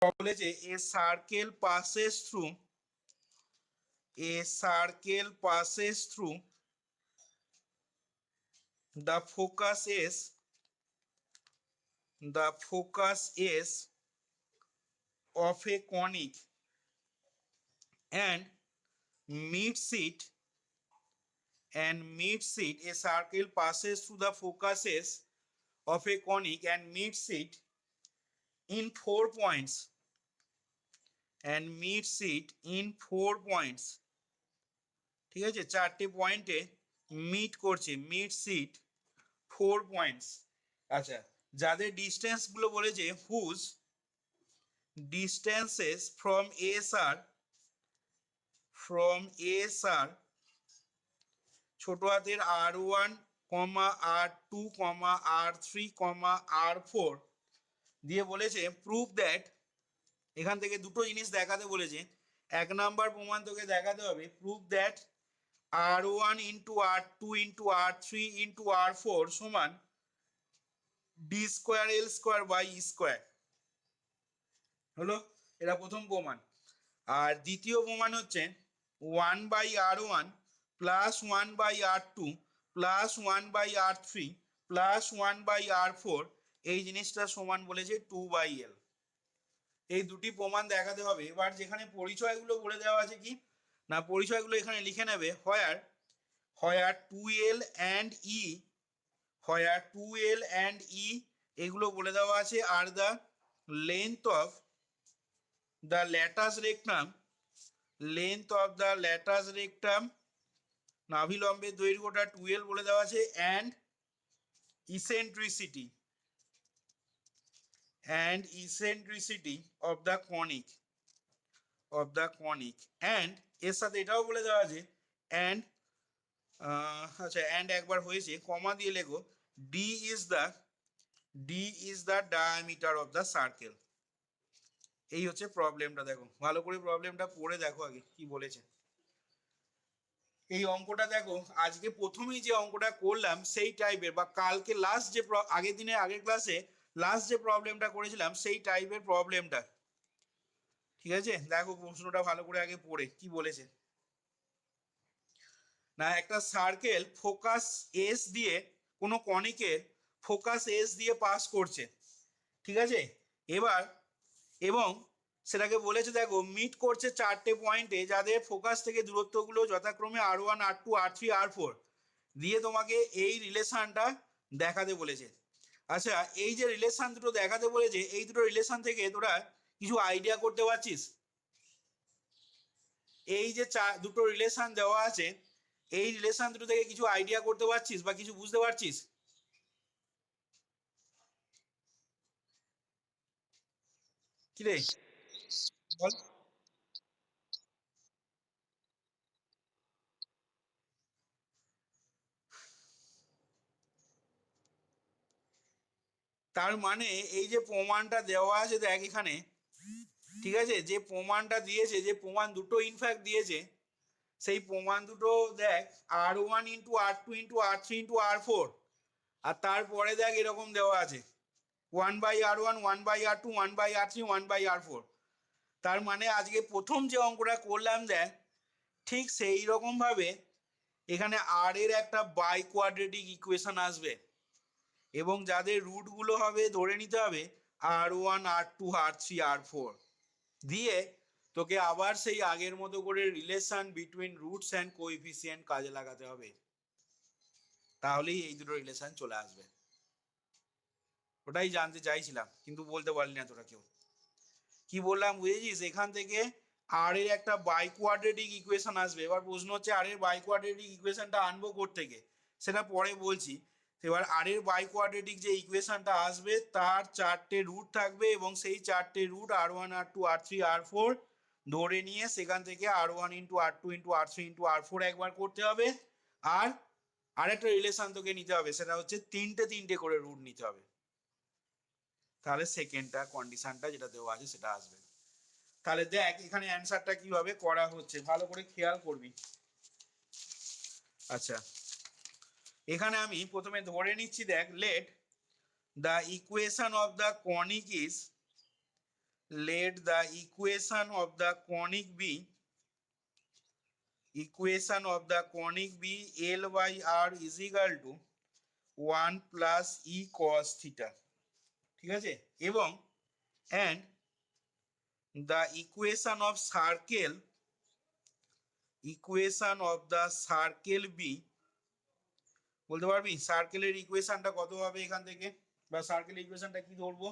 বলেছে a circle passes through the focus is of a conic and meets it a circle passes through the focuses of a conic and meets it in 4 points ঠিক আছে, 4টে পয়েন্টে meet করছে, meets ইট 4 points. আচ্ছা, যাদের distance গুলো বলেছে whose distances from S আর ছোট হাতের R1, R2, R3, R4 দিয়ে বলেছে প্রুভ দ্যাট। এখান থেকে দুটো জিনিস দেখাতে বলেছে। 1 নাম্বার প্রমাণ তোকে দেখাতে হবে, prove that R1 into R2 into R3 into R4 সমান D square L square by E square. হলো, এটা প্রথম প্রমাণ। আর দ্বিতীয় প্রমাণ হচ্ছে 1/R1 plus 1/R2 plus 1/R3 plus 1/R4 এই জিনিসটা সমান বলেছে 2/L। এই দুটি প্রমাণ দেখাতে হবে। এবার যেখানে পরিচয়গুলো বলে দেওয়া আছে কি না, পরিচয়গুলো এখানে লিখে নেবে। হয়ার 2L অ্যান্ড ই, হয়ার 2L অ্যান্ড ই এগুলো বলে দেওয়া আছে। আর the length of the latus rectum নাভিলম্বের দৈর্ঘ্যটা 2L বলে দেওয়া আছে। And eccentricity of the conic and এর সাথে এটাও বলে দেওয়া আছে অ্যান্ড আচ্ছা অ্যান্ড একবার হয়েছে, কমা দিয়ে লেখো D is the diameter of the circle. এই হচ্ছে প্রবলেমটা। দেখো ভালো করে প্রবলেমটা পড়ে দেখো আগে কি বলেছে। এই অঙ্কটা দেখো, আজকে প্রথমেই যে অঙ্কটা করলাম সেই টাইপের, বা কালকে লাস্ট যে আগের ক্লাসে লাস্ট যে প্রবলেমটা করেছিলাম সেই টাইপের প্রবলেমটা। ঠিক আছে, দেখো প্রশ্নটা ভালো করে আগে পড়ে কি বলেছে না। একটা সার্কেল ফোকাস এস দিয়ে, কোনো কনিকের ফোকাস এস দিয়ে পাস করছে, ঠিক আছে। এবার এবং সেটাকে বলেছে দেখো মিট করছে 4টে পয়েন্টে, যাদের ফোকাস থেকে দূরত্বগুলো যথাক্রমে R1, R2, R3, R4 দিয়ে তোমাকে এই রিলেশনটা দেখাতে বলেছে। আচ্ছা, এই যে রিলেশন দুটো দেখাতে বলেছে, এই দুটো রিলেশন থেকে তোরা কিছু আইডিয়া করতে পারছিস? এই যে দুটো রিলেশন দেওয়া আছে, এই রিলেশন দুটো থেকে কিছু আইডিয়া করতে পারছিস বা কিছু বুঝতে পারছিস? কি রে বল। তার মানে এই যে প্রমাণটা দেওয়া আছে দেখ এখানে, ঠিক আছে, যে প্রমাণটা দিয়েছে, যে প্রমাণ দুটো ইনফ্যাক্ট দিয়েছে, সেই প্রমাণ দুটো দেখ R1 into R2 into R3 into R4, আর তারপরে দেখ এরকম দেওয়া আছে 1/R1, 1/R2, 1/R3, 1/R4। তার মানে আজকে প্রথম যে অঙ্কটা করলাম দেখ, ঠিক সেই রকম ভাবে এখানে আর এর একটা বাই কোয়াড্রেটিক ইকুয়েশন আসবে, এবং যাদের রুটগুলো হবে ধরে নিতে হবে R1, R2, R3, R4 দিয়ে তোকে আবার সেই আগের মতো করে relation between roots and coefficient কাজে লাগাতে হবে, তাহলেই এই দুটো রিলেশন চলে আসবে। ওটাই জানতে চাইছিলাম কিন্তু বলতে পারলি না তোরা কেউ। কি বললাম বুঝেছিস? এখান থেকে আর এর একটা বাই কোয়াড্রেটিক ইকুয়েশন আসবে। এবার প্রশ্ন হচ্ছে আর এর বাই কোয়াড্রেটিক ইকুয়েশনটা আনবো কোত্থেকে, সেটা পরে বলছি। এবার আর এর বাই কোয়াড্রেটিক যে ইকুয়েশনটা আসবে তার 4টে রুট থাকবে, এবং সেই 4টে root R1, R2, R3, R4 ধরে নিয়ে সেখান থেকে R1 into R2 into R3 into R4 একবার করতে হবে। আর আরেকটা রিলেশন তোকে নিতে হবে, সেটা হচ্ছে 3টে করে রুট নিতে হবে, তাহলে সেকেন্ডটা কন্ডিশনটা যেটা দেওয়া আছে সেটা আসবে। তাহলে দেখ এখানে অ্যান্সারটা কিভাবে করা হচ্ছে ভালো করে খেয়াল করবি। আচ্ছা, এখানে আমি প্রথমে ধরে নিচ্ছি, দেখ let the equation of the conic is let the equation of the conic be L by R is equal to 1 plus E cos theta, ঠিক আছে, এবং and the equation of the circle B, বলতে পারবি সার্কেলের ইকুয়েশনটা কত হবে এখান থেকে, বা সার্কেলের ইকুয়েশনটা কি ধরবো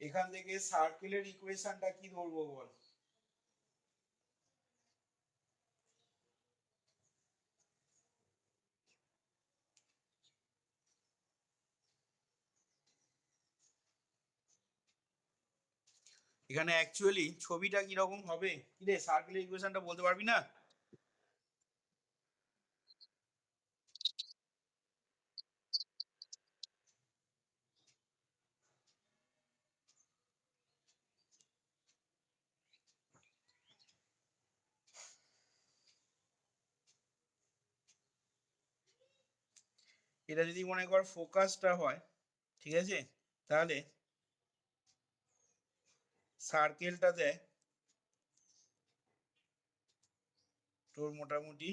এখান থেকে, সার্কেলের ইকুয়েশনটা কি ধরবো বল। এখানে অ্যাকচুয়ালি ছবিটা কি রকম হবে, কি রে সার্কেলের ইকুয়েশনটা বলতে পারবি না? এটা যদি মনে কর ফোকাসটা হয়, ঠিক আছে, তাহলে সার্কেলটা দেয় তোর মোটামুটি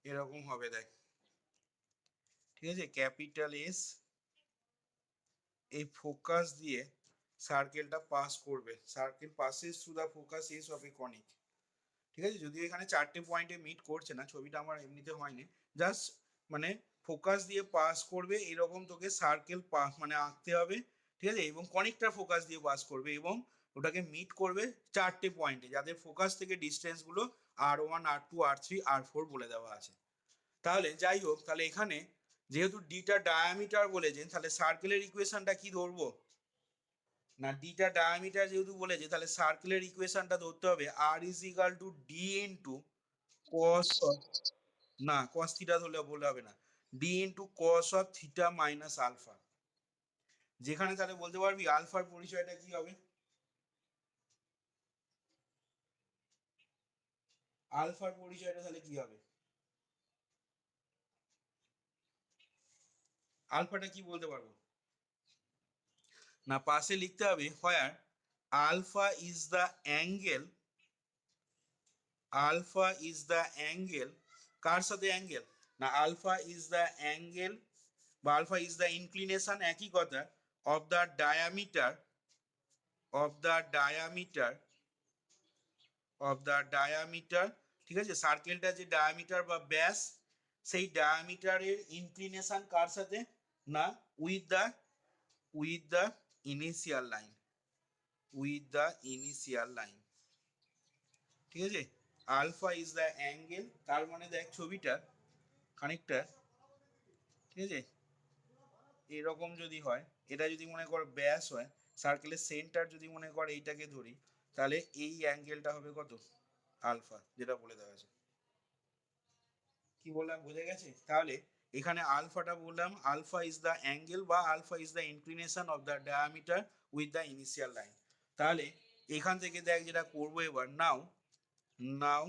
এরকম হবে, দেখ, ঠিক আছে, ক্যাপিটাল এস, এই ফোকাস দিয়ে সার্কেলটা পাস করবে, circle passes through the focus S of a conic, ঠিক আছে, যদিও এখানে চারটে পয়েন্টে মিট করছে না, ছবিটা আমার এমনিতে হয়নি, জাস্ট মানে ফোকাস দিয়ে পাস করবে এরকম তোকে সার্কেল মানে আঁকতে হবে, ঠিক আছে, এবং কনিকটা ফোকাস দিয়ে পাস করবে এবং ওটাকে মিট করবে চারটে পয়েন্টে, যাদের ফোকাস থেকে ডিস্টেন্স গুলো R1 R2 R3 R4 বলে দেওয়া আছে। তাহলে যাই হোক, তাহলে এখানে যেহেতু ডিটা ডায়ামিটার বলেছেন, তাহলে সার্কেলের ইকুয়েশনটা কি ধরবো না, ডিটা ডায়ামিটার যেহেতু বলেছে, তাহলে সার্কেলের ইকুয়েশনটা ধরতে হবে r is equal to d into cos, না কস থিটা ধরলে বলে হবে না, d into cos of theta minus alpha, যেখানে তাহলে বলতে পারবি আলফার পরিচয়টা কি হবে, আলফার পরিচয়টা তাহলে কি হবে, আলফাটা কি বলতে পারবো না, পাশে লিখতে হবে where alpha is the angle, alpha is the angle, কার সাথে অ্যাঙ্গেল না, আলফা ইজ দ্য অ্যাঙ্গেল বা আলফা ইজ দ্য ইনক্লিনেশন, একই কথা, of the diameter, of the diameter, of the diameter, ঠিক আছে, সার্কেলটা যে ডায়ামিটার বা ব্যাস, সেই ডায়ামিটারের ইনক্লিনেশন কার সাথে না, with the initial line, with the initial line, ঠিক আছে, আলফা ইজ দ্য অ্যাঙ্গেল, তার মানে দেখ ছবিটা খানিকটা, ঠিক আছে, এরকম যদি হয়, এটা যদি মনে কর ব্যাস হয়, সার্কেলের সেন্টার যদি মনে কর এইটাকে ধরি, তাহলে এই অ্যাঙ্গেলটা হবে কত, আলফা, যেটা বলে দেওয়া আছে, কি বললাম বোঝা গেছে? তাহলে এখানে আলফাটা বললাম, আলফা ইজ দ্য অ্যাঙ্গেল বা alpha is the inclination of the diameter with the initial line. তাহলে এখান থেকে দেখ যেটা করবো এবার, নাও নাও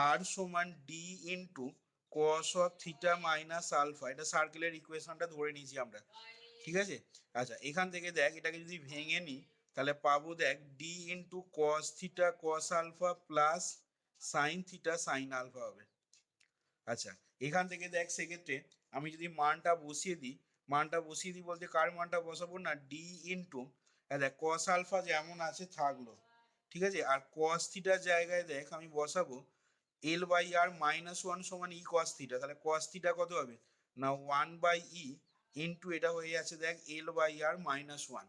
আর সমান D into cos of theta minus alpha, এটা সার্কেলের ইকুয়েশনটা ধরে নিয়েছি আমরা, ঠিক আছে, আচ্ছা এখান থেকে দেখ এটাকে যদি ভেঙে নিই, তাহলে পাবো দেখ D into cos theta cos alpha plus sine theta sine alpha হবে। আচ্ছা এখান থেকে দেখ সেক্ষেত্রে আমি যদি মানটা বসিয়ে দিই বলতে কার মানটা বসাবো না, ডি ইন্টু দেখ কস আলফা যেমন আছে থাকলো, ঠিক আছে, আর কস থিটার জায়গায় দেখ আমি বসাবো L by r minus one সমান ই কস থিটা, তাহলে কস থিটা কত হবে না ওয়ান বাই ই ইন্টু এটা হয়ে যাচ্ছে দেখ L by r minus one,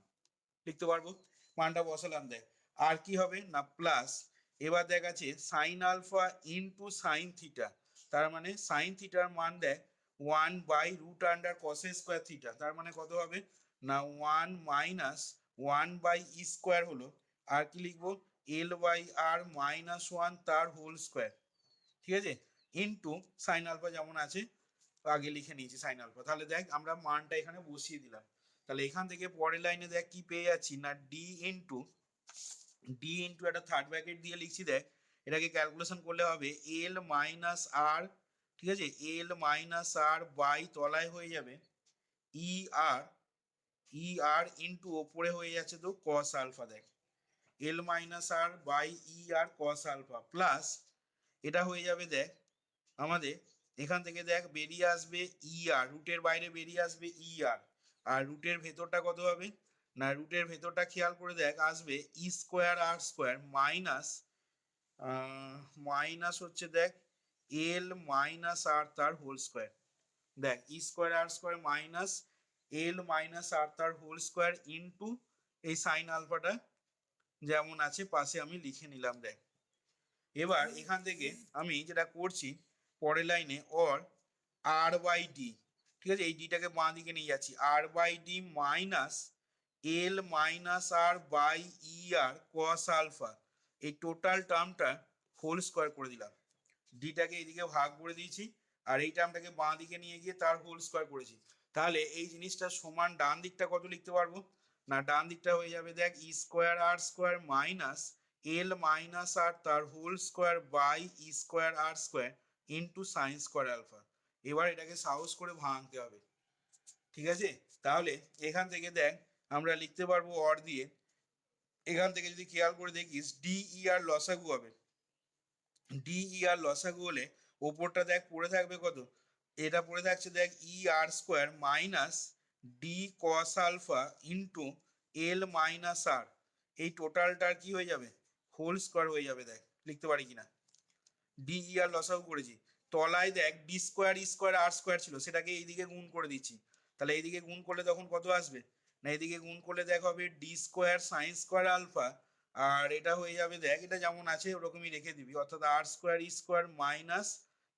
লিখতে পারবো, মানটা বসালাম দেখ, আর কি হবে না প্লাস, এবার দেখ আছে sine alpha into sine theta, তার মানে সাইন থিটার মান দেখ one by root under cos square theta, তার মানে কত হবে না one minus one by E square হলো, আর কি লিখবো L by r minus one তার হোল স্কোয়ার, ঠিক আছে, ইন্টু সাইন আলফা যেমন আছে আগে লিখে নিয়েছি সাইন আলফা, তাহলে দেখ আমরা মানটা এখানে বসিয়ে দিলাম, তাহলে এখান থেকে পরের লাইনে দেখ কি পেয়ে যাচ্ছি না ডি ইন্টু একটা থার্ড ব্র্যাকেট দিয়ে লিখছি, দেখ এটাকে ক্যালকুলেশন করলে হবে এল মাইনাস আর, ঠিক আছে, এল মাইনাস আর বাই তলায় হয়ে যাবে ই আর, ই আর ইন্টু ওপরে হয়ে যাচ্ছে তো কস আলফা। দেখ l minus r by e r cos alpha plus এটা হয়ে যাবে দেখ আমাদের এখান থেকে দেখ বেরিয়ে আসবে ই আর, রুটের বাইরে বেরিয়ে আসবে ই আর রুটের ভেতরটা কত হবে না, রুটের ভেতরটা খেয়াল করে দেখ আসবে ই square r square minus minus হচ্ছে দেখ এল মাইনাস আর তার হোল স্কোয়ার। দেখ E square r square minus এল মাইনাস আর তার হোল স্কোয়ার ইন্টু এই সাইন আলফাটা যেমন আছে পাশে আমি লিখে নিলাম। দেখ এবার এখান থেকে আমি যেটা করছি পরের লাইনে অর আর বাই ডি, ঠিক আছে, এই ডিটাকে বাঁ দিকে নিয়ে যাচ্ছি, আর by d minus L minus r by e r cos alpha, এই টোটাল টার্মটা হোল স্কোয়ার করে দিলাম, ডিটাকে এইদিকে ভাগ করে দিয়েছি আর এই টার্মটাকে বাঁ দিকে নিয়ে গিয়ে তার হোল স্কোয়ার করেছি। তাহলে এই জিনিসটা সমান ডান দিকটা কত লিখতে পারবো না, ডান দিকটা হয়ে যাবে দেখ E square r square minus এল মাইনাস আর তার whole square by E square r square into sine square alpha. এবার এটাকে সাহস করে ভাঙতে হবে, ঠিক আছে। তাহলে এখান থেকে দেখ আমরা লিখতে পারবো অর দিয়ে, এখান থেকে যদি খেয়াল করে দেখিস ডি ই আর লসাগু হবে, ডি ই আর লসাগু হলে ওপরটা দেখ পড়ে থাকবে কত, এটা পড়ে থাকছে দেখ e r square minus d cos alpha into l minus r, এই টোটালটার কি হয়ে যাবে হোল স্কোয়ার হয়ে যাবে। দেখ লিখতে পারি কিনা, ডি ই আর লসাগু করেছি, তলায় দেখ d square e square r square ছিল সেটাকে এইদিকে গুণ করে দিচ্ছি, তাহলে এইদিকে গুণ করলে তখন কত আসবে না, এদিকে গুণ করলে দেখ হবে d square sine square alpha, আর এটা হয়ে যাবে দেখ এটা যেমন আছে ওরকমই রেখে দিবি, অর্থাৎ আর স্কোয়ার ই স্কোয়ার মাইনাস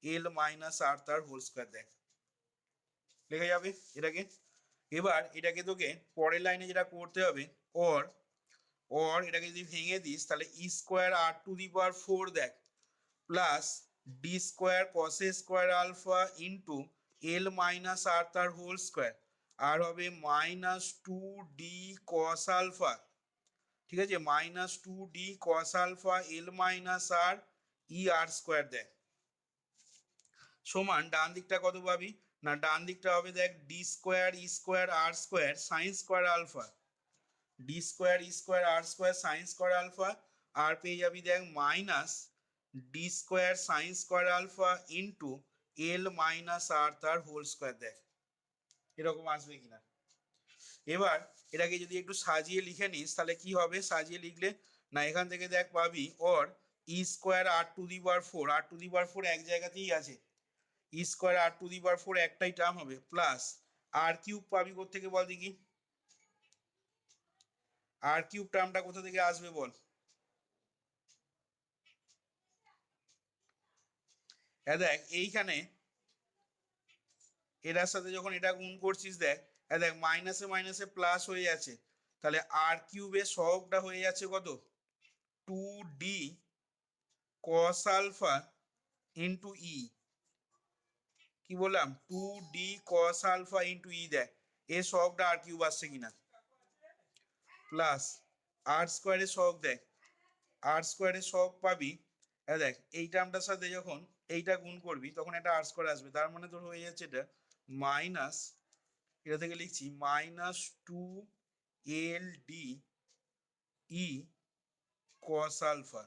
এল মাইনাস আর তার হোল স্কোয়ার। দেখ লেখা যাবে এটাকে। এবার এটাকে তোকে পরের লাইনে যেটা করতে হবে অর, অর এটাকে যদি ভেঙে দিস তাহলে ই square r to the power 4 দেখ plus D square cos e square alpha into l minus r তার হোল স্কোয়ার, আর হবে minus two d cos alpha, ঠিক আছে, minus two d cos alpha l minus r e r square. দেখ সমান ডান দিকটা কত পাবি না, ডান দিকটা হবে দেখ d square e square r square sine square alpha, d square e square r square sine square alpha, আর পেয়ে যাবি দেখ minus d square sine square alpha into l minus r তার হোল স্কোয়ার। দেখ এরকম আসবে কিনা। এবার এটাকে যদি একটু সাজিয়ে লিখে নিস তাহলে কি হবে, সাজিয়ে লিখলে না এখান থেকে দেখ পাবি or e square r to the power 4, r to the power 4 এক জায়গাতেই আছে, ই square r to the power 4 একটাই টার্ম হবে প্লাস আর কিউব পাবি কোত্থেকে বল দেখি, আর কিউব টার্মটা কোথা থেকে আসবে বল, দেখ এইখানে এটার সাথে যখন এটা গুণ করছিস দেখ দেখ মাইনাসে মাইনাসে প্লাস হয়ে যাচ্ছে, তাহলে আর কিউবের সহগটা হয়ে যাচ্ছে কত two d cos alpha into e, কি বললাম two d cos alpha into e. দেখ এর সহগটা আর কিউব আসছে কিনা প্লাস আর স্কোয়ারের সহগ, দেখ আর স্কোয়ারের সহগ পাবি, দেখ এই টার্মটার সাথে যখন এইটা গুণ করবি তখন একটা আর স্কোয়ার আসবে, তার মানে তোর হয়ে যাচ্ছে এটা মাইনাস, এটা থেকে লিখছি মাইনাস টু এল D E cos alpha,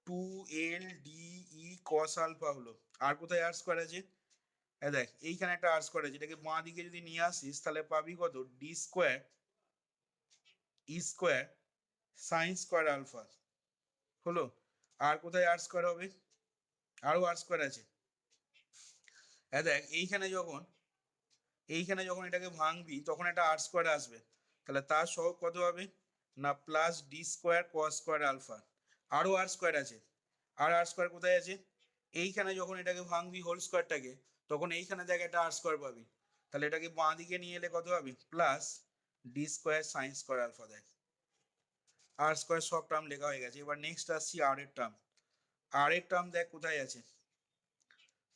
two এল ডি ই কস আলফা হলো, আর কোথায় আর স্কোয়ার আছে, দেখ এইখানে একটা আর স্কোয়ার আছে, এটাকে বাঁ দিকে যদি নিয়ে আসিস তাহলে পাবি কত D square e square sine square alpha হলো, আর কোথায় আর স্কোয়ার হবে, আরো আর স্কোয়ার আছে, দেখ এইখানে যখন এটাকে ভাঙবি তখন একটা আর স্কোয়ার আসবে, তাহলে তার সহগ কত হবে না plus D square cos square alpha, আরো আর স্কোয়ার আছে, আর আর স্কোয়ার কোথায় আছে, এইখানে যখন এটাকে ভাঙবি হোল স্কোয়ারটাকে তখন এইখানে দেখ একটা আর স্কোয়ার পাবি, তাহলে এটাকে বাঁ দিকে নিয়ে এলে কত পাবি plus D square sine square alpha. দেখ আর স্কোয়ার সব টার্ম লেখা হয়ে গেছে। এবার নেক্সট আসছি আর এর টার্ম, আর এর টার্ম দেখ কোথায় আছে,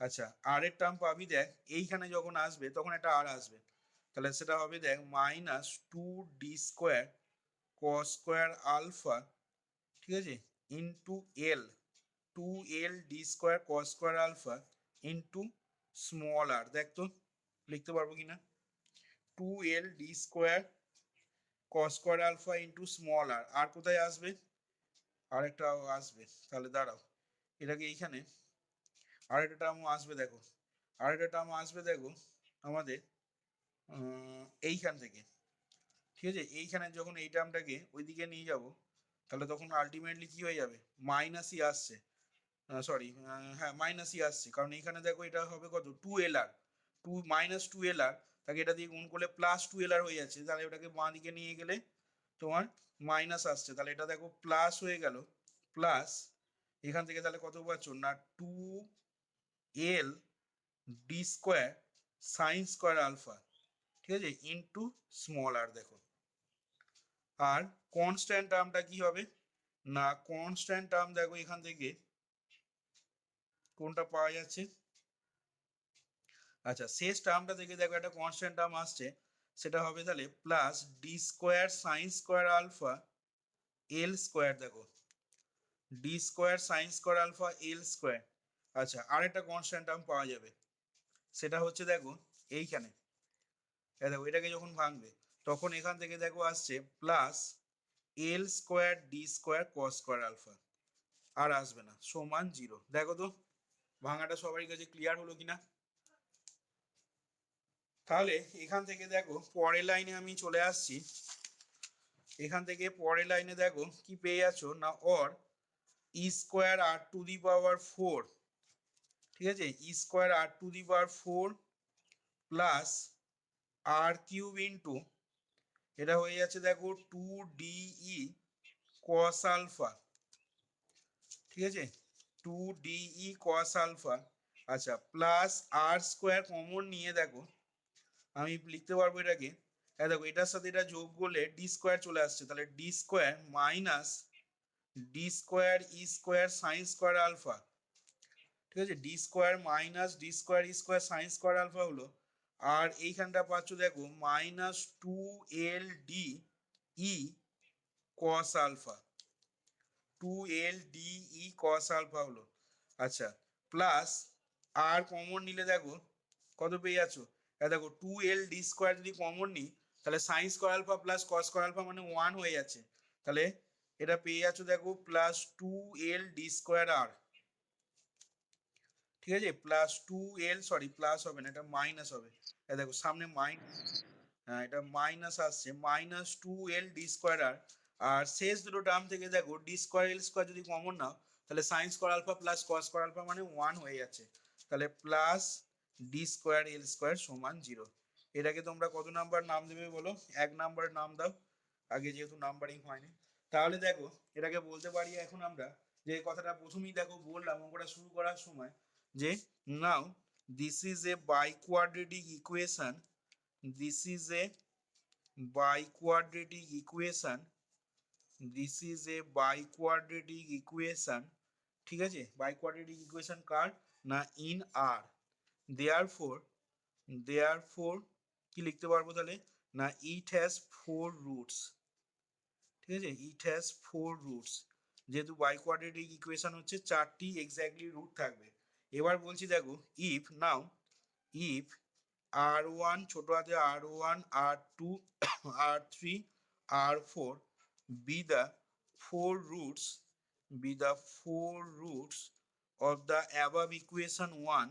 আচ্ছা আর এর টার্ম পাবি দেখ এইখানে যখন আসবে তখন একটা আর আসবে, তাহলে সেটা হবে দেখ minus two d square cos square alpha, ঠিক আছে, ইন্টু এল টু এল d square cos square alpha into small r, দেখ তো লিখতে পারবো কিনা, 2l d² cos square alpha into small r, আর কোথায় আসবে, আরেকটা আসবে, তাহলে দাঁড়াও এটাকে এইখানে আরেকটা টার্ম আসবে, দেখো আরেকটা টার্ম আসবে, দেখো আমাদের এইখান থেকে, ঠিক আছে, এইখানে যখন এই টার্মটাকে ওইদিকে নিয়ে যাব তাহলে তখন আলটিমেটলি কি হয়ে যাবে, মাইনাসই আসছে, সরি, হ্যাঁ মাইনাসই আসছে, কারণ এইখানে দেখো এটা হবে কত, 2lr, -2lr, তাকে এটা দিয়ে গুণ করলে +2lr হয়ে যাচ্ছে, তাহলে ওটাকে বাঁ দিকে নিয়ে গেলে তোমার মাইনাস আসছে, তাহলে এটা দেখো প্লাস হয়ে গেল, প্লাস এখান থেকে তাহলে কত পাচ্ছ না, 2l d² sign square alpha, ঠিক আছে, ইন্টু স্মল আর, দেখো আর কনস্ট্যান্ট টার্মটা কি হবে না, কনস্ট্যান্ট টার্ম দেখো এখান থেকে কোনটা পাওয়া যাচ্ছে, আচ্ছা শেষ টার্মটা থেকে দেখো একটা কনস্ট্যান্ট টার্ম আসছে, সেটা হবে তাহলে +d² sign square alpha l², দেখো d² sign square alpha l², আচ্ছা আরেকটা কনস্ট্যান্ট টার্ম পাওয়া যাবে, সেটা হচ্ছে দেখো এইখানে, দেখো এটাকে যখন ভাঙবে তখন এখান থেকে দেখো আসছে +l²d² cos স্কোয়ার আলফা, আর আসবে না, সমান 0, দেখো তো ভাঙাটা সবারই কাছে ক্লিয়ার হলো কিনা। তাহলে এখান থেকে দেখো পরের লাইনে আমি চলে আসছি, এখান থেকে পরের লাইনে দেখো কি পেয়ে যাচ্ছ না, অর e²r⁴, ঠিক আছে, e²r⁴ প্লাস r³ ইন্টু এটা হয়ে যাচ্ছে দেখো 2de cos আলফা, ঠিক আছে, 2de cos আলফা, আচ্ছা প্লাস r² কমন নিয়ে দেখো আমি লিখতে পারবো এটাকে, হ্যাঁ দেখো এটার সাথে এটা যোগ করলে d² চলে আসছে, তাহলে d² minus d² e² sign square alpha, ঠিক আছে, d² minus d² e² sign square alpha হলো, আর এইখানটা পাচ্ছ দেখো -2ld e cos alpha, 2ld e cos alpha হলো, আচ্ছা প্লাস আর কমন নিলে দেখো কত পেয়ে যাচ্ছ, দেখো 2ld² যদি কমন নিই তাহলে sine square alpha plus cos square alpha মানে 1 হয়ে যাচ্ছে, তাহলে এটা পেয়ে যাচ্ছ দেখো +2ld²r, ঠিক আছে, +2l, সরি প্লাস হবে না, এটা মাইনাস হবে, দেখো সামনে হ্যাঁ এটা মাইনাস আসছে, -2ld²r, আর শেষ দুটো টার্ম থেকে দেখো d²l² যদি কমন নাও তাহলে sine square alpha plus cos square alpha মানে 1 হয়ে যাচ্ছে, তাহলে +d²l² সমান 0, এটাকে তোমরা কত নাম্বার নাম দেবে বলো, 1 নাম্বারের নাম দাও, আগে যেহেতু নাম্বারিং হয়নি, তাহলে দেখো এটাকে বলতে পারি এখন আমরা, যে কথাটা প্রথমেই দেখো বললাম অঙ্কটা শুরু করার সময়, যে now this is a biquadratic equation, this is a biquadratic equation, this is a biquadratic equation, ঠিক আছে, biquadratic equation কার না, in R, therefore কি লিখতে পারবো তাহলে না, it has 4 roots, ঠিক আছে, it has 4 roots, যেহেতু বাইকোয়াড্রেটিক ইকুয়েশন হচ্ছে 4টি এক্স্যাক্টলি রুট থাকবে, এবার বলছি দেখো if now if r1 ছোট হাতে r1 r2 r3 r4 be the four roots, be the four roots of the above equation 1,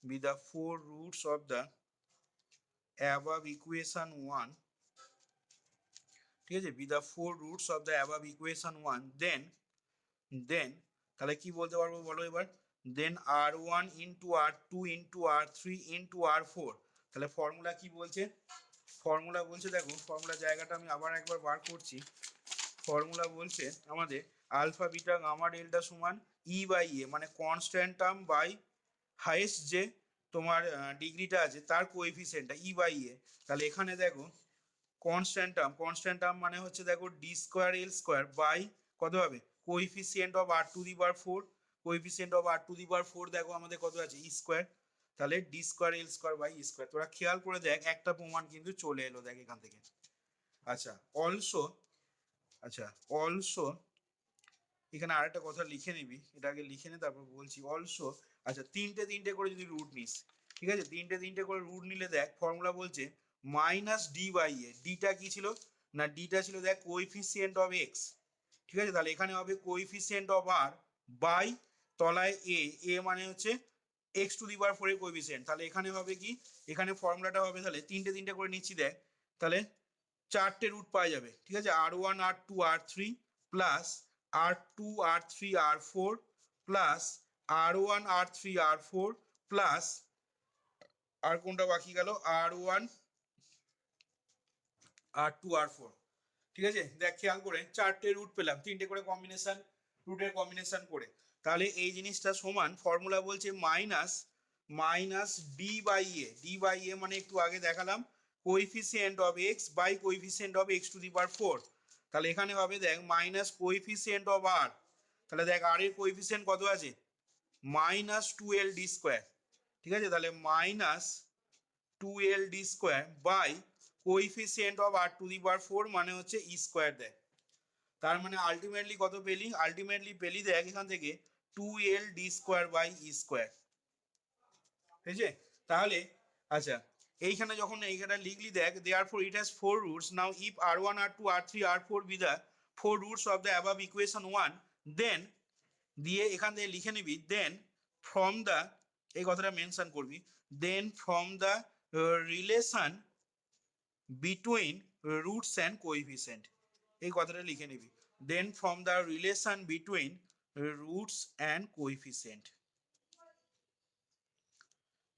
be the four roots of the above equation 1, ঠিক আছে, be the four roots of the above equation 1, then তাহলে কি বলতে পারবো বলো এবার, then r1 into r2 into r3 into r4, তাহলে formula কি বলছে, ফর্মুলা বলছে দেখো, ফর্মুলা জায়গাটা আমি আবার একবার বার করছি, ফর্মুলা বলছে আমাদের আলফা বিটা গামা ডেল্টা সমান E/A, মানে কনস্ট্যান্ট টার্ম বাই হাইয়েস্ট যে তোমার ডিগ্রিটা আছে তার কোএফিসিয়েন্টটা E/A, তাহলে এখানে দেখো কনস্ট্যান্ট টার্ম মানে হচ্ছে দেখো d²l² বাই কত হবে, coefficient of r⁴, coefficient of r⁴ দেখো আমাদের কত আছে e², তাহলে d²l² বাই e², তোরা খেয়াল করে দেখ একটা প্রমাণ কিন্তু চলে এলো দেখ এখান থেকে, আচ্ছা অলসো এখানে আরেকটা কথা লিখে নিবি, এটা আগে লিখে নে তারপর বলছি, অলসো আচ্ছা তিনটে করে যদি রুট নিস, ঠিক আছে, তিনটে তিনটে করে রুট নিলে দেখ ফর্মুলা বলছে মাইনাস ডি বাই এ। ডিটা কি ছিল না, ডিটা ছিল দেখ কোএফিসিয়েন্ট অফ এক্স। ঠিক আছে, তাহলে এখানে হবে কোএফিসিয়েন্ট অফ আর বাই তলায় এ। এ মানে হচ্ছে এক্স টু দি পাওয়ার 4 এর কোএফিসিয়েন্ট। তাহলে এখানে হবে কি, এখানে ফর্মুলাটা হবে তাহলে তিনটে তিনটে করে নিচ্ছি দেখ, তাহলে চারটে রুট পাওয়া যাবে। ঠিক আছে, R1 R2 R3 plus R2 R3 R4 plus R1 R3 R4 plus আর কোনটা বাকি গেল, R1 R2 R4। ঠিক আছে, দেখ খেয়াল করে চারটে রুট পেলাম, তিনটে করে কম্বিনেশন, রুটের কম্বিনেশন করে। তাহলে এই জিনিসটা সমান ফর্মুলা বলছে minus d by a. D by a মানে একটু আগে দেখালাম coefficient of x by coefficient of x to the power 4। তাহলে এখানে হবে দেখ মাইনাস কোএফিসিয়েন্ট অফ আর। তাহলে দেখ আর এর কোএফিসিয়েন্ট কত আছে, মাইনাস 2l ডি স্কোয়ার। ঠিক আছে, তাহলে minus 2l D square by coefficient of r to the power 4 মানে হচ্ছে ই স্কোয়ার দেয়। তার মানে আলটিমেটলি কত পেলি, আলটিমেটলি পেলি দেখ এখান থেকে 2l D square by E square. ঠিক আছে, তাহলে আচ্ছা এইখানে যখন এইখানে লিখলি দেখ therefore it has four roots. Now if r1 r2 r3 r4 be the four roots of the above equation 1, then দিয়ে এখান থেকে লিখে নিবি দেন ফ্রম দ্য, এই কথাটা মেনশন করবি, then from the relation between roots and coefficient. এই কথাটা লিখে নিবি, then from the relation between roots and coefficient.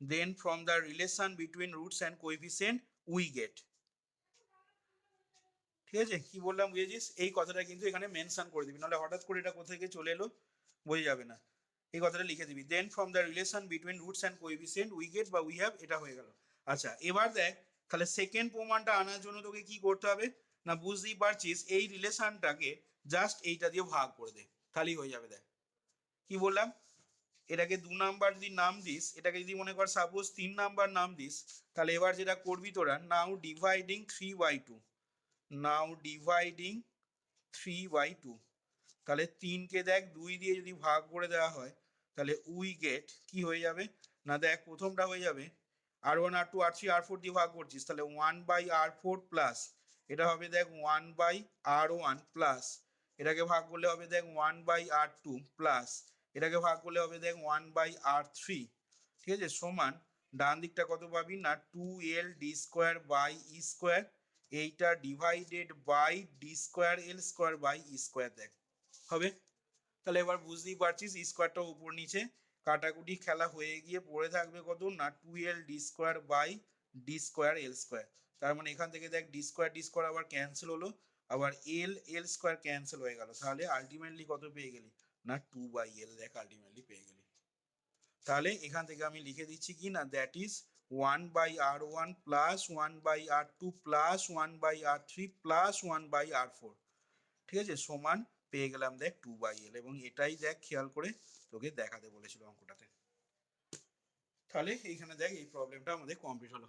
Then from the relation between roots and coefficient we get. ঠিক আছে, কি বললাম বুঝেছিস, এই কথাটা কিন্তু এখানে মেনশন করে দিবি, নাহলে হঠাৎ করে এটা কোথা থেকে চলে এলো বোঝা যাবে না। এই কথাটা লিখে দিবি, then from the relation between roots and coefficient we get বা উই হ্যাভ, এটা হয়ে গেল। আচ্ছা এবার দেখ তাহলে সেকেন্ড প্রমাণটা আনার জন্য তোকে কি করতে হবে না, বুঝতেই পারছিস এই রিলেশনটাকে জাস্ট এইটা দিয়ে ভাগ করে দে, তাহলেই হয়ে যাবে। দেখ কি বললাম, এটাকে 2 নাম্বার যদি নাম দিস, এটাকে যদি মনে কর সাপোজ 3 নাম্বার নাম দিস, তাহলে এবার যেটা করবি তোরা, নাও ডিভাইডিং 3/2, নাও ডিভাইডিং 3/2। তাহলে 3কে দেখ 2 দিয়ে যদি ভাগ করে দেওয়া হয় তাহলে উই গেট কি হয়ে যাবে না, দেখ প্রথমটা হয়ে যাবে R1 R2 R3 R4 দিয়ে ভাগ করছিস, তাহলে 1/R4 প্লাস এটা হবে দেখ 1/R1 প্লাস এটাকে ভাগ করলে হবে দেখ 1/R2 প্লাস এটাকে ভাগ করলে হবে দেখ 1/R3। ঠিক আছে, সমান ডান দিকটা কত পাবি না 2l D square by E square, এইটা divided by D square L square by E square দেখ হবে। তাহলে এবার বুঝতেই পারছিস স্কোয়ারটা উপর নিচে কাটাকুটি খেলা হয়ে গিয়ে পড়ে থাকবে কত না 2l D square by D square L square. তার মানে এখান থেকে দেখ ডি স্কোয়ার আবার ক্যান্সেল হলো, আবার এল স্কোয়ার ক্যান্সেল হয়ে গেল, তাহলে আলটিমেটলি কত পেয়ে গেলি না 2/l দেখ আলটিমেটলি পেয়ে গেলি। তাহলে এখান থেকে আমি লিখে দিচ্ছি কি না, that is 1/R1 plus 1/R2 plus 1/R3 plus 1/R4। ঠিক আছে, সমান পেয়ে গেলাম দেখ 2/l, এবং এটাই দেখ খেয়াল করে তোকে দেখাতে বলেছিল অঙ্কটাতে। তাহলে এইখানে দেখ এই প্রবলেমটা আমাদের কমপ্লিট হলো।